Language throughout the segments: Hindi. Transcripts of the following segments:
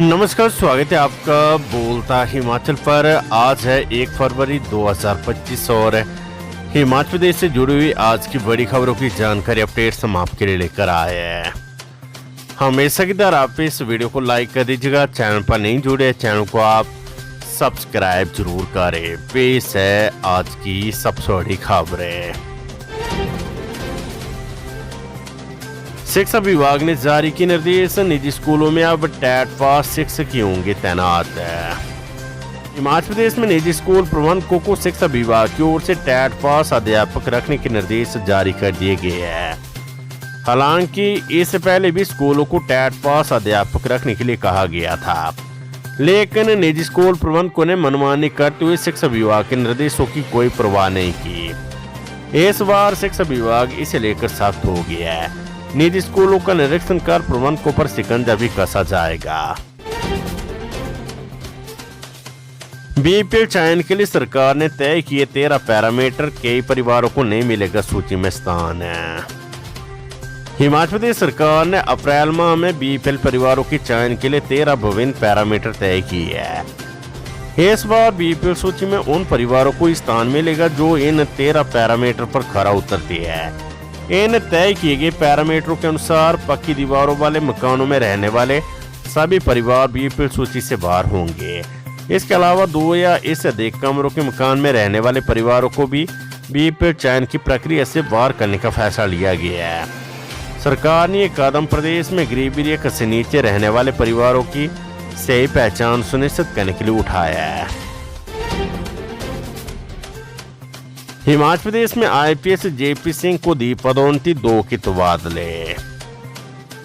नमस्कार, स्वागत है आपका बोलता हिमाचल पर। आज है 1 फरवरी 2025 और हिमाचल प्रदेश से जुड़ी हुई आज की बड़ी खबरों की जानकारी अपडेट्स हम आपके लिए लेकर आए हैं। हमेशा की तरह आप इस वीडियो को लाइक कर दीजिएगा। चैनल पर नहीं जुड़े चैनल को आप सब्सक्राइब जरूर करें। पेश है आज की सबसे बड़ी खबरें। शिक्षा विभाग ने जारी किए निर्देश, निजी स्कूलों में अब टेट पास शिक्षक ही होंगे तैनात। हिमाचल प्रदेश में निजी स्कूल प्रबंधकों को शिक्षा विभाग की ओर से टेट पास अध्यापक रखने के निर्देश जारी कर दिए गए हैं। हालांकि इससे पहले भी स्कूलों को टेट पास अध्यापक रखने के लिए कहा गया था, लेकिन निजी स्कूल प्रबंधकों ने मनमानी करते हुए शिक्षा विभाग के निर्देशों की कोई परवाह नहीं की। इस बार शिक्षा विभाग इसे लेकर सख्त हो गया है। निजी स्कूलों का निरीक्षण कर प्रबंधकों पर शिकंजा भी कसा जाएगा। बीपीएल चयन के लिए सरकार ने तय किए 13 पैरामीटर, कई परिवारों को नहीं मिलेगा सूची में स्थान। हिमाचल प्रदेश सरकार ने अप्रैल माह में बीपीएल परिवारों के चयन के लिए 13 विभिन्न पैरामीटर तय किए हैं। इस बार बीपीएल सूची में उन परिवारों को स्थान मिलेगा जो इन 13 पैरामीटर पर खरा उतरती है। इन तय किए गए पैरामीटरों के अनुसार पक्की दीवारों वाले मकानों में रहने वाले सभी परिवार बीपीएल सूची से बाहर होंगे। इसके अलावा 2 या इससे अधिक कमरों के मकान में रहने वाले परिवारों को भी बीपीएल चयन की प्रक्रिया से बाहर करने का फैसला लिया गया है। सरकार ने यह कदम प्रदेश में गरीबी रेखा से नीचे रहने वाले परिवारों की सही पहचान सुनिश्चित करने के लिए उठाया है। हिमाचल प्रदेश में आईपीएस जेपी सिंह को दी पदोन्नति, 2 के तबादले।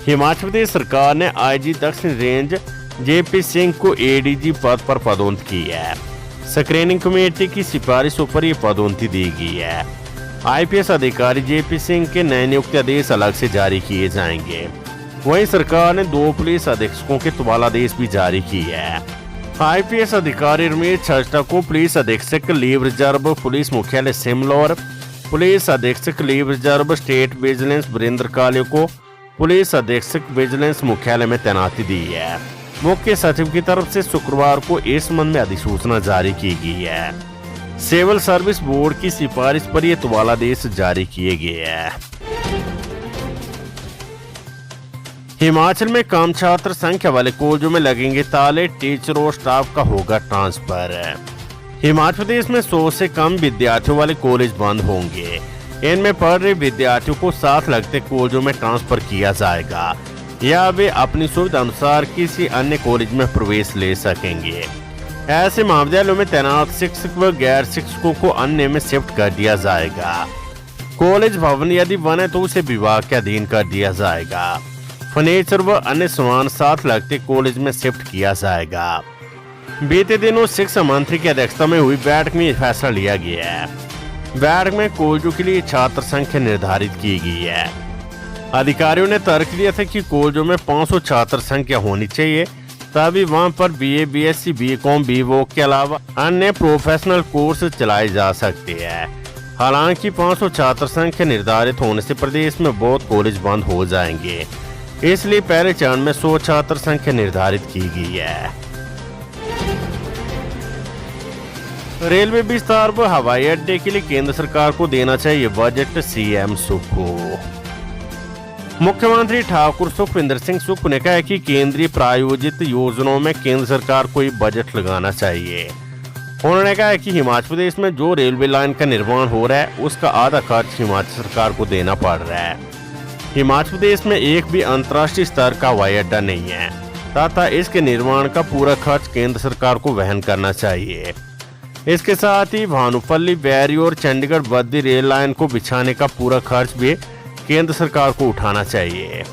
हिमाचल प्रदेश सरकार ने आईजी दक्षिण रेंज जेपी सिंह को एडीजी पद पर पदोन्नति की है। स्क्रीनिंग कमेटी की सिफारिशों पर यह पदोन्नति दी गई है। आईपीएस अधिकारी जेपी सिंह के नए नियुक्ति आदेश अलग से जारी किए जाएंगे। वहीं सरकार ने 2 पुलिस अधीक्षकों के तबादलादेश भी जारी किए हैं। आईपीएस अधिकारी रमेश छजटा को पुलिस अधीक्षक लीव रिजर्व पुलिस मुख्यालय शिमला और पुलिस अधीक्षक leave reserve state vigilance Virendra Kale को पुलिस अधीक्षक विजिलेंस मुख्यालय में तैनाती दी है। मुख्य सचिव की तरफ से शुक्रवार को इस संबंध में अधिसूचना जारी की गई है। सिविल सर्विस बोर्ड की सिफारिश पर यह तबादलादेश जारी किए गए हैं। हिमाचल में कम छात्र संख्या वाले कॉलेजों में लगेंगे ताले, टीचर और स्टाफ का होगा ट्रांसफर। हिमाचल प्रदेश में 100 से कम विद्यार्थियों वाले कॉलेज बंद होंगे। इनमें पढ़ रहे विद्यार्थियों को साथ लगते कॉलेजों में ट्रांसफर किया जाएगा या वे अपनी सुविधा अनुसार किसी अन्य कॉलेज में प्रवेश ले सकेंगे। ऐसे महाविद्यालयों में तैनात शिक्षक व गैर शिक्षकों को अन्य में शिफ्ट कर दिया जाएगा। कॉलेज भवन यदि बने तो उसे विभाग के अधीन कर दिया जाएगा। फर्नीचर व अन्य सामान साथ लगते कॉलेज में शिफ्ट किया जाएगा। बीते दिनों शिक्षा मंत्री की अध्यक्षता में हुई बैठक में यह फैसला लिया गया है। बैठक में कॉलेजों के लिए छात्र संख्या निर्धारित की गई है। अधिकारियों ने तर्क दिया था कि कॉलेजों में 500 छात्र संख्या होनी चाहिए, तभी वहां पर बीए, बीएससी, बीकॉम, बीवोक के अलावा अन्य प्रोफेशनल कोर्स चलाए जा सकते हैं। हालांकि 500 छात्र संख्या निर्धारित होने से प्रदेश में बहुत कॉलेज बंद हो जाएंगे, इसलिए पहले चरण में 100 छात्र संख्या निर्धारित की गई है। रेलवे विस्तार व हवाई अड्डे के लिए केंद्र सरकार को देना चाहिए बजट, सीएम सुक्खू। मुख्यमंत्री ठाकुर सुखविंदर सिंह सुक्खू ने कहा कि केंद्रीय प्रायोजित योजनाओं में केंद्र सरकार को बजट लगाना चाहिए। उन्होंने कहा कि हिमाचल प्रदेश में जो रेलवे लाइन का निर्माण हो रहा है उसका आधा खर्च हिमाचल सरकार को देना पड़ रहा है। हिमाचल प्रदेश में एक भी अंतर्राष्ट्रीय स्तर का हवाई अड्डा नहीं है तथा इसके निर्माण का पूरा खर्च केंद्र सरकार को वहन करना चाहिए। इसके साथ ही भानुपल्ली, बैरी और चंडीगढ़ बद्दी रेल लाइन को बिछाने का पूरा खर्च भी केंद्र सरकार को उठाना चाहिए।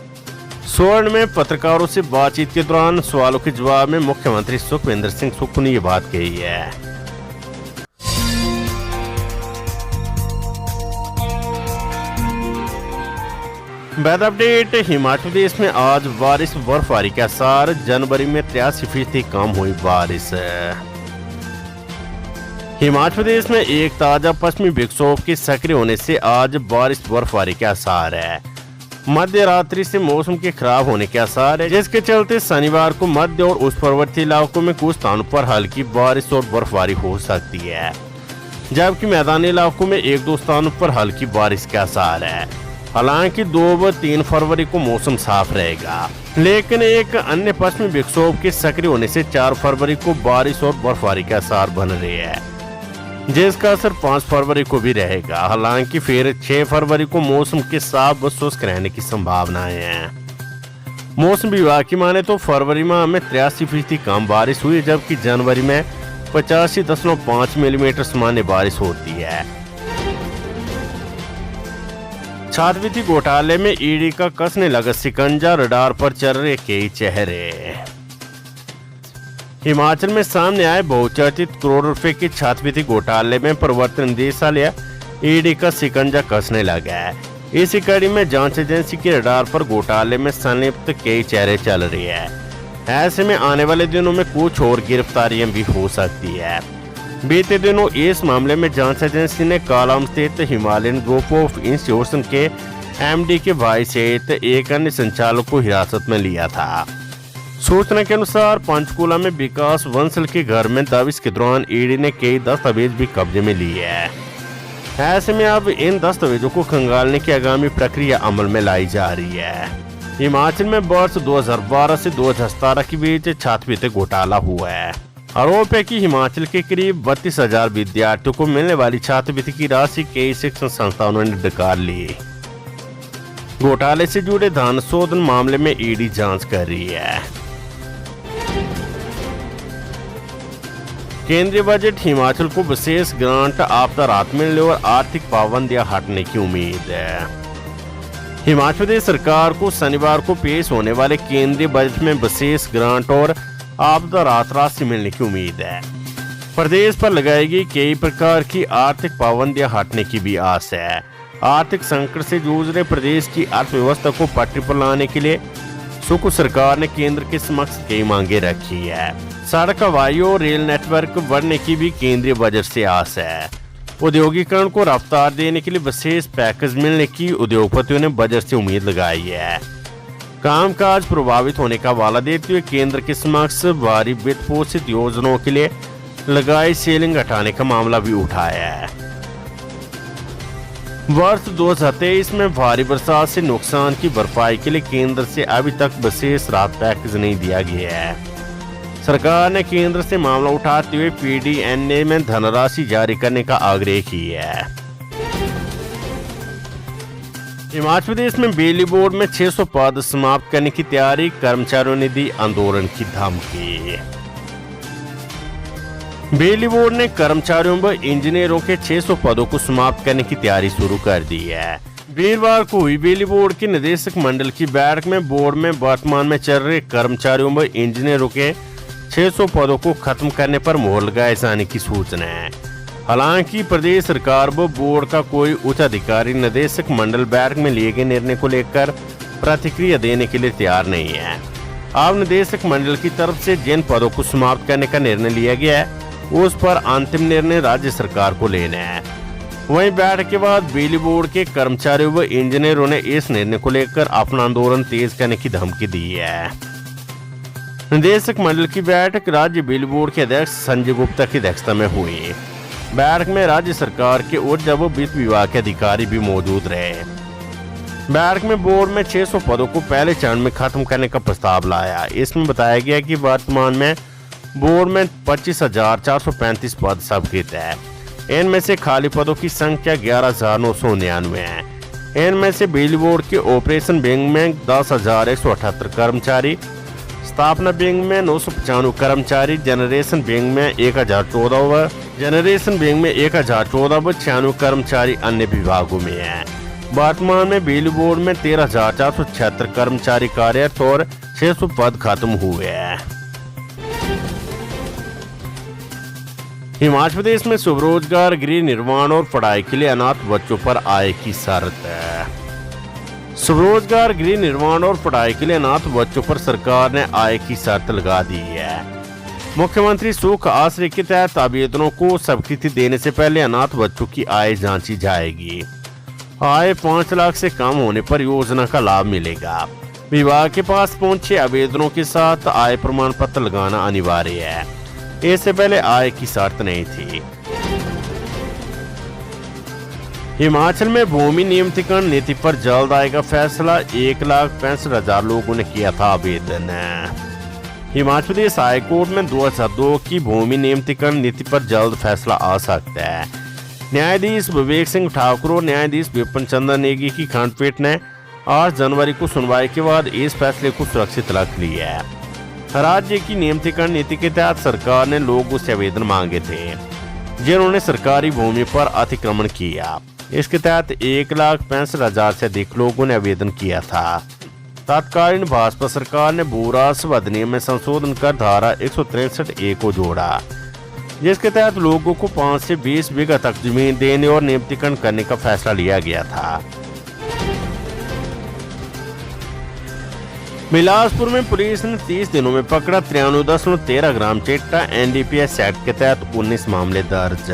सोलन में पत्रकारों से बातचीत के दौरान सवालों के जवाब में मुख्यमंत्री सुखविंदर सिंह सुक्खू ने ये बात कही है। Weather update. हिमाचल प्रदेश में आज बारिश बर्फबारी के आसार, जनवरी में 83% कम हुई बारिश। हिमाचल प्रदेश में एक ताजा पश्चिमी विक्षोभ के सक्रिय होने से आज बारिश बर्फबारी के आसार है। मध्य रात्रि से मौसम के खराब होने के आसार है, जिसके चलते शनिवार को मध्य और उस पर्वतीय इलाकों में कुछ स्थानों पर हल्की बारिश और बर्फबारी हो सकती है, जबकि मैदानी इलाकों में एक दो स्थानों पर हल्की बारिश के आसार है। हालांकि 2 व 3 फरवरी को मौसम साफ रहेगा, लेकिन एक अन्य पश्चिमी विक्षोभ के सक्रिय होने से 4 फरवरी को बारिश और बर्फबारी के आसार बन रहे हैं, जिसका असर 5 फरवरी को भी रहेगा। हालांकि फिर 6 फरवरी को मौसम के साफ व शुष्क रहने की संभावनाएं हैं। मौसम विभाग की माने तो फरवरी माह में 83% कम बारिश हुई, जबकि जनवरी में 85.5 मिलीमीटर सामान्य बारिश होती है। छात्रवृत्ति घोटाले में ईडी का कसने लगा शिकंजा, रडार पर चल रहे कई चेहरे। हिमाचल में सामने आए बहुचर्चित करोड़ रुपए के छात्रवृत्ति घोटाले में प्रवर्तन निदेशालय ईडी का शिकंजा कसने लगा है। इसी कड़ी में जांच एजेंसी के रडार पर घोटाले में संलिप्त कई चेहरे चल रही है। ऐसे में आने वाले दिनों में कुछ और गिरफ्तारियां भी हो सकती है। बीते दिनों इस मामले में जांच एजेंसी ने कोलम स्थित हिमालयन ग्रुप ऑफ इंस्टीट्यूशन के एमडी के भाई सहित एक अन्य संचालक को हिरासत में लिया था। सूचना के अनुसार पंचकूला में विकास बंसल के घर में दबिश के दौरान ईडी ने कई दस्तावेज भी कब्जे में लिए हैं। ऐसे में अब इन दस्तावेजों को खंगालने की आगामी प्रक्रिया अमल में लाई जा रही है। हिमाचल में वर्ष 2012 से 2017 के बीच छात्रवृत्ति घोटाला हुआ है। आरोप है कि हिमाचल के करीब 32,000 विद्यार्थियों को मिलने वाली छात्रवृत्ति की राशि कई शिक्षण संस्थानों ने डकार ली। घोटाले से जुड़े धन शोधन मामले में ईडी जांच कर रही है। केंद्रीय बजट हिमाचल को विशेष ग्रांट, आपदा राहत मिलने और आर्थिक पाबंदियां हटने की उम्मीद है। हिमाचल प्रदेश सरकार को शनिवार को पेश होने वाले केंद्रीय बजट में विशेष ग्रांट और आपदा राहत राशि मिलने की उम्मीद है। प्रदेश पर लगाई गई कई प्रकार की आर्थिक पाबंदियां हटने की भी आस है। आर्थिक संकट से जूझ रहे प्रदेश की अर्थव्यवस्था को पटरी पर लाने के लिए सुकू सरकार ने केंद्र के समक्ष कई मांगे रखी है। सड़क, हवाई और रेल नेटवर्क बढ़ने की भी केंद्रीय बजट से आस है। औद्योगिकरण को रफ्तार देने के लिए विशेष पैकेज मिलने की उद्योगपतियों ने बजट से उम्मीद लगाई है। कामकाज प्रभावित होने का वाला देते हुए केंद्र के समक्ष भारी वित्त पोषित योजनाओं के लिए लगाई सीलिंग हटाने का मामला भी उठाया है। वर्ष 2023 में भारी बरसात से नुकसान की भरपाई के लिए केंद्र से अभी तक विशेष राहत पैकेज नहीं दिया गया है। सरकार ने केंद्र से मामला उठाते हुए पीडीएनए में धनराशि जारी करने का आग्रह किया है। हिमाचल प्रदेश में बिजली बोर्ड में 600 पद समाप्त करने की तैयारी, कर्मचारियों ने दी आंदोलन की धमकी। बिजली बोर्ड ने कर्मचारियों व इंजीनियरों के 600 पदों को समाप्त करने की तैयारी शुरू कर दी है। वीरवार को हुई बिजली बोर्ड के निदेशक मंडल की बैठक में बोर्ड में वर्तमान में चल रहे कर्मचारियों व इंजीनियरों के 600 पदों को खत्म करने पर मोहर लगाए जाने की सूचना है। हालांकि प्रदेश सरकार व बोर्ड का कोई उच्च अधिकारी निदेशक मंडल बैठक में लिए गए निर्णय को लेकर प्रतिक्रिया देने के लिए तैयार नहीं है। अब निदेशक मंडल की तरफ से जिन पदों को समाप्त करने का निर्णय लिया गया है उस पर अंतिम निर्णय राज्य सरकार को लेना है। वहीं बैठक के बाद बिजली बोर्ड के कर्मचारियों व इंजीनियरों ने इस निर्णय को लेकर अपना आंदोलन तेज करने की धमकी दी है। निदेशक मंडल की बैठक राज्य बिजली बोर्ड के अध्यक्ष संजय गुप्ता की अध्यक्षता में हुई। बैठक में राज्य सरकार के ऊर्जा व वित्त विभाग के अधिकारी भी मौजूद रहे। बैठक में बोर्ड में 600 पदों को पहले चरण में खत्म करने का प्रस्ताव लाया। इसमें बताया गया कि वर्तमान में बोर्ड में 25,435 पद स्वीकृत है। इनमें से खाली पदों की संख्या 11,999 है। इनमें से बिजली बोर्ड के ऑपरेशन विंग में 10,178 कर्मचारी, स्थापना विंग में 995 कर्मचारी, जनरेशन विंग में 1,014 व 96 कर्मचारी अन्य विभागों में हैं। वर्तमान में बिजली बोर्ड में 13,476 कर्मचारी कार्यरत और 600 पद खत्म हुए हैं। हिमाचल प्रदेश में स्वरोजगार, गृह निर्माण और पढ़ाई के लिए अनाथ बच्चों पर आय की शर्त है। स्वरोजगार, गृह निर्माण और पढ़ाई के लिए अनाथ बच्चों पर सरकार ने आय की शर्त लगा दी है। मुख्यमंत्री सुख आश्रय के तहत आवेदनों को स्वीकृति देने से पहले अनाथ बच्चों की आय जांची जाएगी। आय 5 लाख से कम होने पर योजना का लाभ मिलेगा। विभाग के पास पहुंचे आवेदनों के साथ आय प्रमाण पत्र लगाना अनिवार्य है। इससे पहले आय की शर्त नहीं थी। हिमाचल में भूमि नियमितीकरण नीति पर जल्द आएगा फैसला। 1,65,000 लोगों ने किया था आवेदन। हिमाचल प्रदेश हाईकोर्ट में 2002 की भूमि नियमितीकरण नीति पर जल्द फैसला आ सकता है। न्यायाधीश विवेक सिंह ठाकुर और न्यायाधीश विपिन चंद्र नेगी की खंडपीठ ने 8 जनवरी को सुनवाई के बाद इस फैसले को सुरक्षित रख लिया है। राज्य की नियमितीकरण नीति के तहत सरकार ने लोगों से आवेदन मांगे थे जिन्होंने सरकारी भूमि पर अतिक्रमण किया। इसके तहत 1,65,000 से अधिक लोगों ने आवेदन किया था। तत्कालीन भाजपा सरकार ने भू राजस्व अधिनियम में संशोधन कर धारा 163A को जोड़ा, जिसके तहत लोगों को 5 से 20 बीघा तक जमीन देने और नियमितीकरण करने का फैसला लिया गया था। बिलासपुर में पुलिस ने 30 दिनों में पकड़ा 93.13 ग्राम चिट्टा। NDPS एक्ट के तहत 19 मामले दर्ज।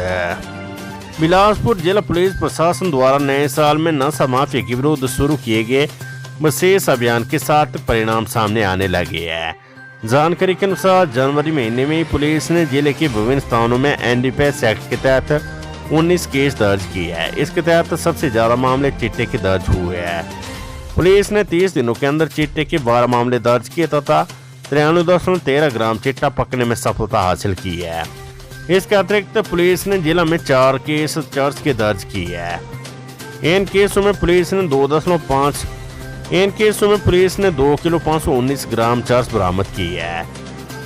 बिलासपुर जिला पुलिस प्रशासन द्वारा नए साल में नशा माफिया के विरुद्ध शुरू किए गए विशेष अभियान के साथ परिणाम सामने आने लगे हैं। जानकारी के अनुसार जनवरी महीने में पुलिस ने जिले के विभिन्न स्थानों में NDPS एक्ट के तहत 19 केस दर्ज किए हैं। इसके तहत सबसे ज्यादा मामले चिट्टे के दर्ज हुए हैं। पुलिस ने 30 दिनों के अंदर चिट्टे के 12 मामले दर्ज किए तथा 93.13 ग्राम चिट्टा पकड़ने में सफलता हासिल की है। इसके अतिरिक्त पुलिस ने जिला में 4 केस चर्च के दर्ज किए हैं। इन केसों में पुलिस ने 2 किलो 519 ग्राम चर्च बरामद की है,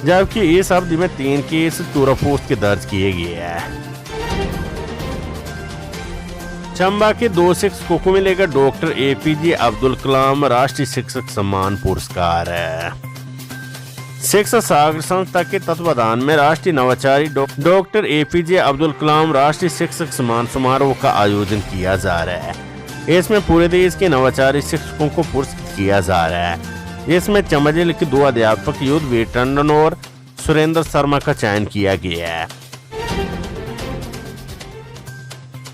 जबकि इस अवधि में 3 केस चोरापोस्ट के दर्ज किए गए हैं। चंबा के 2 शिक्षकों को मिलेगा डॉक्टर APJ अब्दुल कलाम राष्ट्रीय शिक्षक सम्मान पुरस्कार। शिक्षा सागर संस्था के तत्वाधान में राष्ट्रीय नवाचारी डॉक्टर APJ अब्दुल कलाम राष्ट्रीय शिक्षक सम्मान समारोह का आयोजन किया जा रहा है। इसमें पूरे देश के नवाचारी शिक्षकों को पुरस्कृत किया जा रहा है। इसमें चंबा जिले के 2 अध्यापक युद्धवीर टंडन और सुरेंद्र शर्मा का चयन किया गया है।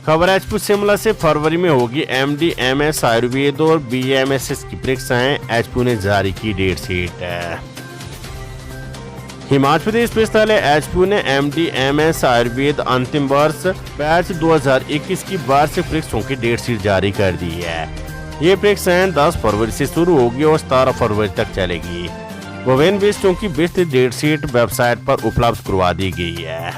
खबर HP शिमला से फरवरी में होगी MD MS आयुर्वेद और BAMSS की परीक्षाएं। HP ने जारी की डेट शीट। हिमाचल प्रदेश पुस्तकालय HP ने MD MS आयुर्वेद अंतिम वर्ष बैच 2021 की वार्षिक परीक्षाओं की डेट शीट जारी कर दी है। ये परीक्षाएं 10 फरवरी से शुरू होगी और 17 फरवरी तक चलेगी। विभिन्न विषयों की विस्तृत डेट शीट वेबसाइट पर उपलब्ध करवा दी गई है।